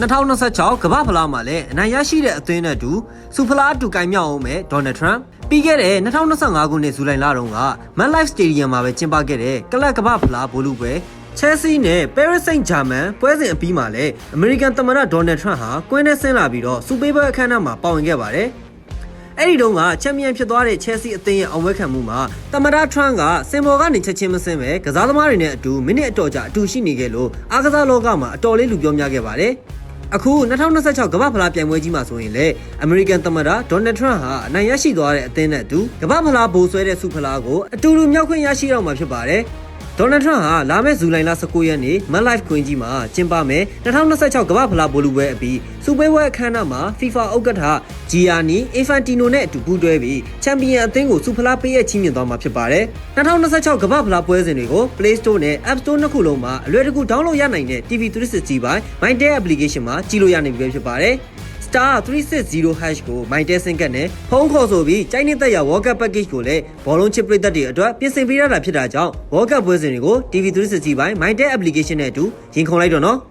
2026ကမ္ဘာဖလားမှာလည်းအနိုင်ရရှိတဲ့အသင်းနဲ့တူစူဖလားအတူကင်မြောက်အောင်မဲ့ဒေါ်နယ်ထရမ်ပြီးခဲ့တဲ့2025ခုနှစ်ဇူလိုင်လတုန်းက MetLife Stadium မှာပဲကျင်းပခဲ့တဲ့ကလပ်ကမ္ဘာဖလားဗိုလ်လုပွဲ Chelsea နဲ့ Paris Saint-Germain ပွဲစဉ်အပြီးမှာလည်း American သမ္မတဒေါ်နယ်ထရမ်ဟာကွင်းထဲဆင်းလာပြီးတော့စူပေးပွဲအခမ်းအနားမှာပါဝင်ခဲ့ပါတယ်။အဲ့ဒီတုန်းကချန်ပီယံဖြစ်သွားတဲ့ Chelsea အသင်းရဲ့အောင်ပွဲခံမှုမှာသမ္မတထရမ်ကစင်ဘော်ကနေချက်ချင်းမစင်းပဲကစားသမားတွေနဲ့အတူမိနစ်အတော်ကြာအတူရှိနေခဲ့လို့အားကစားလောကမှာအတော်လေးလူပြောများခဲ့ပါတယ်။အခု2026ကမ္ဘာဖလားပြိုင်ပွဲကြီးမှာဆိုရင်လေအမေရိကန်သမ္မတဒေါ်နယ်ထရမ်ဟာအနိုင်ရရှိသွားတဲ့အသင်းနဲ့အတူကမ္ဘာဖလားဘိုးဆွဲတဲ့ဆုဖလားကိုအတူတူမြောက်ခွင့်ရရှိတော့မှာဖြစ်ပါတယ်။ဒေါ်နယ်ထရမ်ဟာလာမယ့်ဇူလိုင်လ19ရက်နေ့ MetLife ကွင်းကြီးမှာကျင်းပမယ်2026ကမ္ဘာဖလားဗိုလ်လုပွဲအပြီးစူပေးပွဲအခမ်းအနားမှာ FIFA ဥက္ကဋ္ဌ Gianni Infantino နဲ့အတူပူးတွဲပြီးချန်ပီယံအသင်းကိုစူဖလားပေးရချီးမြှင့်သွားမှာဖြစ်ပါတယ်2026ကမ္ဘာဖလားပွဲစဉ်တွေကို Play Store နဲ့ App Store နှစ်ခုလုံးမှာအလွယ်တကူ download ရနိုင်တဲ့ TV360 ပိုင်း MyTel application မှာကြည့်လို့ရနိုင်ပြီဖြစ်ပါတယ်Star 360# ကို MyTel ဆင်ကတ်နဲ့ဖုန်းခေါ်ဆိုပြီးကြိုက်နေတဲ့ရ World Cup Package ကိုလည်းဘောလုံးချစ်ပရိသတ်တွေအတွက်ပြင်ဆင်ပေးရတာဖြစ်တာကြောင့် World Cup ပွဲစဉ်တွေကို TV360 ပိုင်း MyTel application နဲ့အတူရင်ခုန်လိုက်တော့နော်